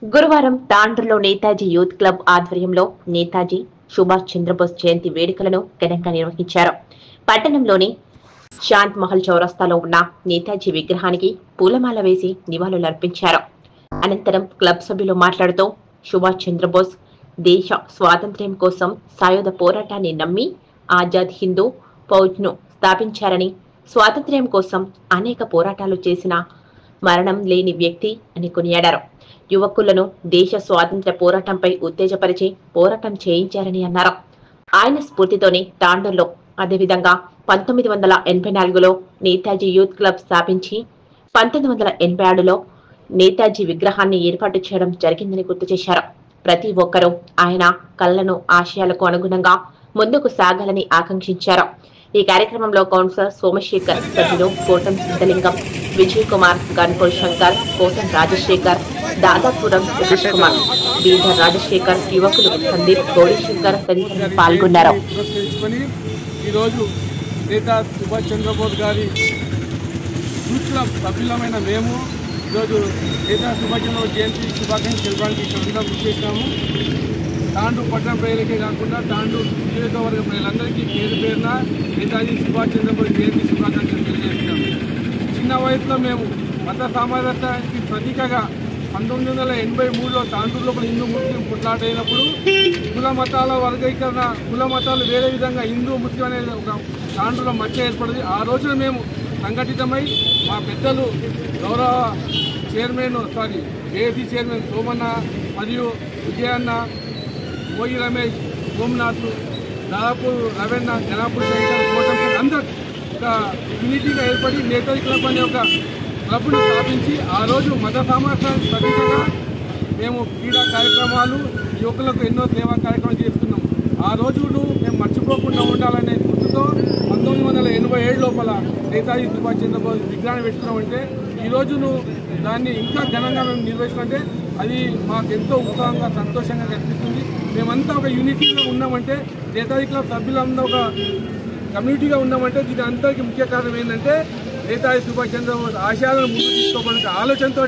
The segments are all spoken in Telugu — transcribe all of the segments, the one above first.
గురువారం తాండ్రులో నేతాజీ యూత్ క్లబ్ ఆధ్వర్యంలో నేతాజీ సుభాష్ చంద్రబోస్ జయంతి వేడుకలను ఘనంగా నిర్వహించారు. పట్టణంలోని శాంత్ మహల్ చౌరస్తాలో ఉన్న నేతాజీ విగ్రహానికి పూలమాల వేసి నివాళులర్పించారు. అనంతరం క్లబ్ సభ్యులు మాట్లాడుతూ సుభాష్ చంద్రబోస్ దేశ స్వాతంత్ర్యం కోసం సాయుధ పోరాటాన్ని నమ్మి ఆజాద్ హిందూ ఫౌజ్ను స్థాపించారని, స్వాతంత్ర్యం కోసం అనేక పోరాటాలు చేసిన మరణం లేని వ్యక్తి అని కొనియాడారు. యువకులను దేశ స్వాతంత్ర్య పోరాటంపై ఉత్తేజపరిచి పోరాటం చేయించారని అన్నారు. ఆయన స్ఫూర్తితోనే తాండూరులో, అదేవిధంగా 1984లో నేతాజీ యూత్ క్లబ్ స్థాపించి 1986లో నేతాజీ విగ్రహాన్ని ఏర్పాటు చేయడం జరిగిందని గుర్తు చేశారు. ప్రతి ఒక్కరూ ఆయన కళలను, ఆశయాలకు అనుగుణంగా ముందుకు సాగాలని ఆకాంక్షించారు. ఈ కార్యక్రమంలో కౌన్సిలర్ సోమశేఖర్, సభ్యులు కోటం సిద్ధలింగం, విజయ్ కుమార్, గన్పూర్ శంకర్, కోటం రాజశేఖర్, దాదాపురం సురేష్ కుమార్, బీదర్ రాజశేఖర్, యువకులు సందీప్, గౌరీశంకర్ తదితరులు పాల్గొన్నారు. ఈరోజు నేతా సుభాష్ చంద్రబోస్ గారి యూత్ క్లబ్ సభ్యులమైన మేము ఈరోజు నేతా సుభాష్ చంద్రబోస్ జయంతి శుభాకాంక్షలు తెలపడానికి ఇక్కడ చేసినాము. తాండూరు పట్టణ ప్రజలకే కాకుండా తాండూరు నియోజకవర్గ ప్రజలందరికీ పేరు పేరున నేతాజీ సుభాష్ చంద్రబోస్ జయంతి శుభాకాంక్షలు తెలియజేస్తున్నాము. చిన్న వయసులో మేము మత సామరస్యానికి ప్రతీకగా 1983లో తాండూరులో హిందూ ముస్లిం కొట్లాట అయినప్పుడు కుల మతాల వర్గీకరణ, కుల మతాలు వేరే విధంగా హిందూ ముస్లిం అనేది ఒక తాండూరులో మధ్య ఏర్పడింది. ఆ రోజున మేము సంఘటితమై మా పెద్దలు గౌరవ ఏసీ చైర్మన్ సోమన్న మరియు విజయన్న, మోయి రమేష్, సోమనాథ్, దాదాపూర్ రవెన్న, జనాపూర్ శంకర్, కోటం అందరూ ఒక యూనిటీగా ఏర్పడి నేతాజీ క్లబ్ అనే ఒక క్లబ్ను స్థాపించి ఆ రోజు మత సామరస్యానికి ప్రతీకగా మేము క్రీడా కార్యక్రమాలు, యువకులకు ఎన్నో సేవా కార్యక్రమాలు చేస్తున్నాం. ఆ రోజును మేము మర్చిపోకుండా ఉండాలనే గుర్తుతో 1987 లోపల నేతాజీ సుభాష్ చంద్రబోస్ విగ్రహాన్ని పెట్టుకున్నామంటే ఈ రోజును దాన్ని ఇంకా ఘనంగా మేము నిర్వహించాలంటే అది మాకు ఎంతో ఉత్సాహంగా, సంతోషంగా కనిపిస్తుంది. మేమంతా ఒక యూనిటీగా ఉన్నామంటే, నేతాజీ క్లబ్ సభ్యులంతా ఒక కమ్యూనిటీగా ఉన్నామంటే దీని అందరికీ ముఖ్య కారణం ఏంటంటే నేతాజీ సుభాష్ చంద్రబోస్ ఆశయాలను ముందు తీసుకోవడానికి ఆలోచనతో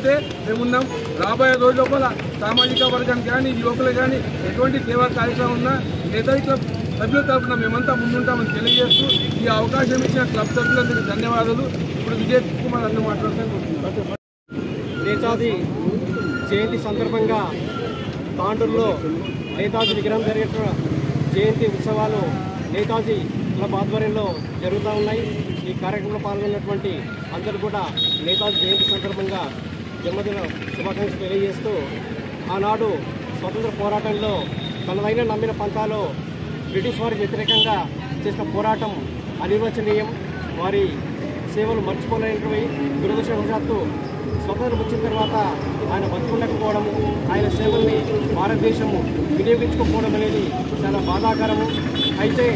మేమున్నాం. రాబోయే రోజు లోపల సామాజిక వర్గానికి కానీ, యువకులు కానీ ఎటువంటి సేవా కార్యక్రమం ఉన్నా నేతాజీ క్లబ్ సభ్యుల తరఫున మేమంతా ముందుంటామని తెలియజేస్తూ ఈ అవకాశం ఇచ్చిన క్లబ్ సభ్యులందరికీ ధన్యవాదాలు. ఇప్పుడు విజయ్ కుమార్ అన్న మాట్లాడుతున్నాను. నేతాజీ జయంతి సందర్భంగా తాండూరులో నేతాజీ విగ్రహం జరిగిన జయంతి ఉత్సవాలు నేతాజీ క్లబ్ ఆధ్వర్యంలో జరుగుతూ ఉన్నాయి. ఈ కార్యక్రమంలో పాల్గొన్నటువంటి అందరూ కూడా నేతాజీ జయంతి సందర్భంగా జన్మదిన శుభాకాంక్షలు తెలియజేస్తూ ఆనాడు స్వతంత్ర పోరాటంలో తనదైన నమ్మిన పంథాలో బ్రిటిష్ వారికి వ్యతిరేకంగా చేసిన పోరాటం అనిర్వచనీయం. వారి సేవలు మర్చిపోలేనివి. దురదృష్టవశాత్తు స్వతంత్రం వచ్చిన తర్వాత ఆయన బతుకులేకపోవడము, ఆయన సేవల్ని భారతదేశము వినియోగించుకోకపోవడం అనేది చాలా బాధాకరము. అయితే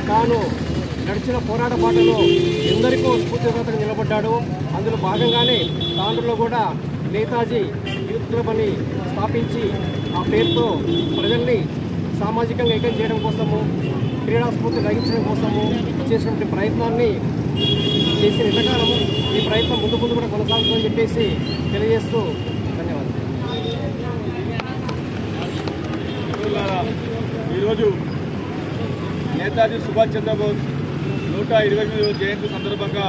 తాను నడిచిన పోరాట బాటలో ఎందరికో స్ఫూర్తిదాతగా నిలబడ్డాడు. అందులో భాగంగానే తాండూరులో కూడా నేతాజీ యూత్ క్లబ్ అని స్థాపించి ఆ పేరుతో ప్రజల్ని సామాజికంగా ఏకం చేయడం కోసము, క్రీడా స్ఫూర్తి గ్రహించడం కోసము చేసినటువంటి ప్రయత్నాన్ని చేసిన ఎంతకాలము ఈ ప్రయత్నం ముందు కూడా కొనసాగుతుందని చెప్పేసి తెలియజేస్తూ ధన్యవాదాలు. ఈరోజు నేతాజీ సుభాష్ చంద్రబోస్ 128వ జయంతి సందర్భంగా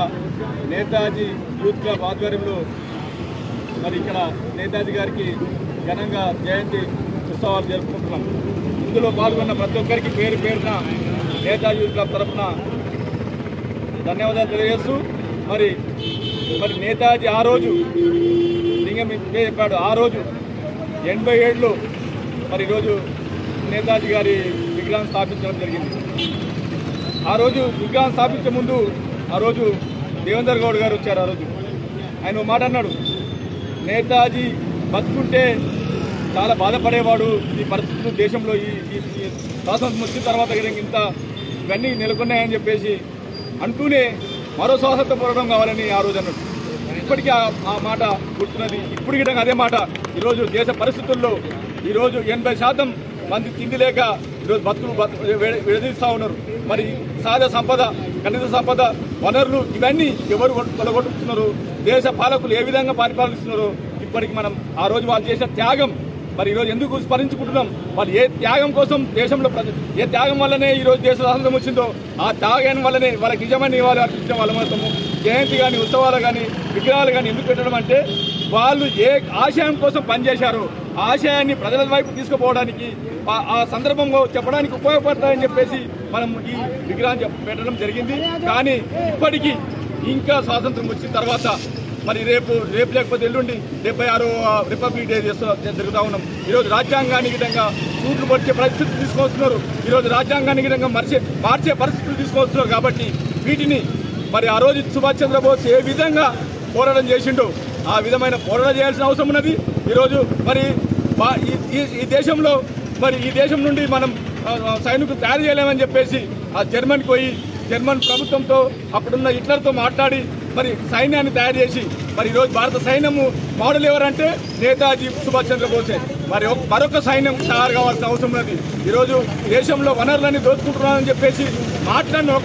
నేతాజీ యూత్ క్లబ్ ఆధ్వర్యంలో మరి ఇక్కడ నేతాజీ గారికి ఘనంగా జయంతి ఉత్సవాలు జరుపుకుంటున్నాం. ఇందులో పాల్గొన్న ప్రతి ఒక్కరికి పేరు పేరున నేతాజీ యూత్ క్లబ్ తరఫున ధన్యవాదాలు తెలియజేస్తూ మరి నేతాజీ ఆ రోజు లింగం చెప్పాడు. ఆ రోజు 87లో మరి ఈరోజు నేతాజీ గారి విగ్రహం స్థాపించడం జరిగింది. ఆ రోజు విగ్రహం స్థాపించే ముందు ఆ రోజు దేవేందర్ గౌడ్ గారు వచ్చారు. ఆ రోజు ఆయన మాట అన్నాడు, నేతాజీ బతుకుంటే చాలా బాధపడేవాడు. ఈ పరిస్థితులు దేశంలో ఈ స్వాతంత్రం వచ్చిన తర్వాత ఇంత ఇవన్నీ నెలకొన్నాయని చెప్పేసి అంటూనే మరో స్వాతంత్ర పోరాటం కావాలని ఆ రోజు అన్నాడు. ఇప్పటికీ ఆ మాట గుర్తున్నది. ఇప్పుడు గిట్టంగా అదే మాట ఈరోజు దేశ పరిస్థితుల్లో ఈరోజు 80% మంది తిండి లేక ఈరోజు బతుకులు విడదీస్తూ ఉన్నారు. మరి సహజ సంపద, ఖనిజ సంపద, వనరులు ఇవన్నీ ఎవరు కొలగొట్టుతున్నారు, దేశ పాలకులు ఏ విధంగా పరిపాలిస్తున్నారు. ఇప్పటికి మనం ఆ రోజు వాళ్ళు చేసిన త్యాగం మరి ఈరోజు ఎందుకు స్మరించుకుంటున్నాం? వాళ్ళు ఏ త్యాగం కోసం దేశంలో ఏ త్యాగం వల్లనే ఈరోజు దేశ స్వాతంత్రం వచ్చిందో ఆ త్యాగం వల్లనే వాళ్ళకి నిజమైన నివాళులు అర్పించడం వాళ్ళ మొత్తము జయంతి కానీ ఉత్సవాలు కానీ విగ్రహాలు కానీ ఎందుకు పెట్టడం అంటే వాళ్ళు ఏ ఆశయం కోసం పనిచేశారో ఆ ఆశయాన్ని ప్రజల వైపు తీసుకుపోవడానికి ఆ సందర్భంలో చెప్పడానికి ఉపయోగపడతాయని చెప్పేసి మనం ఈ విగ్రహం పెట్టడం జరిగింది. కానీ ఇప్పటికీ ఇంకా స్వాతంత్రం వచ్చిన తర్వాత మరి రేపు లేకపోతే ఎల్లుండి 76వ రిపబ్లిక్ డే జరుగుతూ ఉన్నాం. ఈరోజు రాజ్యాంగానికి విధంగా చూట్లు పడిచే పరిస్థితులు తీసుకొస్తున్నారు. ఈరోజు రాజ్యాంగానికి విధంగా మార్చే పరిస్థితులు తీసుకొస్తున్నారు. కాబట్టి వీటిని మరి ఆ రోజు సుభాష్ చంద్రబోస్ ఏ విధంగా పోరాటం చేసిండో ఆ విధమైన పోరాటం చేయాల్సిన అవసరం ఉన్నది. ఈరోజు మరి ఈ దేశంలో మరి ఈ దేశం నుండి మనం సైనికులు తయారు చేయలేమని చెప్పేసి ఆ జర్మన్కి పోయి జర్మన్ ప్రభుత్వంతో అప్పుడున్న హిట్లర్తో మాట్లాడి మరి సైన్యాన్ని తయారు చేసి మరి ఈరోజు భారత సైన్యము మోడల్ ఎవరంటే నేతాజీ సుభాష్ చంద్రబోసే. మరి మరొక సైన్యం తయారు కావాల్సిన అవసరం ఉన్నది. ఈరోజు దేశంలో వనరులన్నీ దోచుకుంటున్నారని చెప్పేసి మాట్లాడిన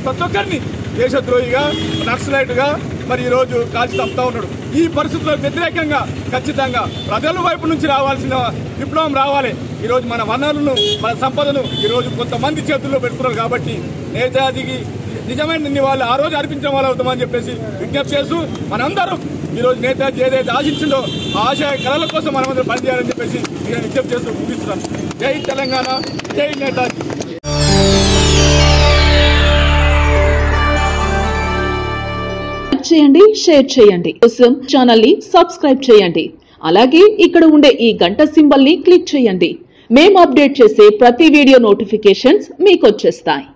ప్రతి ఒక్కరిని దేశద్రోహిగా నక్సలైట్గా మరి ఈరోజు కాల్చి చంపుతా ఉన్నాడు. ఈ పరిస్థితులకు వ్యతిరేకంగా ఖచ్చితంగా ప్రజల వైపు నుంచి రావాల్సిన విప్లవం రావాలి. ఈరోజు మన వనరులను మన సంపదను ఈరోజు కొంతమంది చేతుల్లో పెడుతున్నారు. కాబట్టి నేతాజీకి నిజమైన నివాళులు ఆ రోజు అర్పించిన వాళ్ళు అవుతామని చెప్పేసి విజ్ఞప్తి చేస్తూ మనందరం ఈరోజు నేతాజీ ఏదైతే ఆశించిందో ఆ ఆశయ కళల కోసం మనమందరం పనిచేయాలని చెప్పేసి నేను విజ్ఞప్తి చేస్తూ ముగిస్తున్నాను. జై తెలంగాణ, జై నేతాజీ. చేయండి, షేర్ చేయండి. కోసం ఛానల్ ని సబ్స్క్రైబ్ చేయండి. అలాగే ఇక్కడ ఉండే ఈ గంట సింబల్ ని క్లిక్ చేయండి. మేము అప్డేట్ చేసే ప్రతి వీడియో నోటిఫికేషన్స్ మీకు వచ్చేస్తాయి.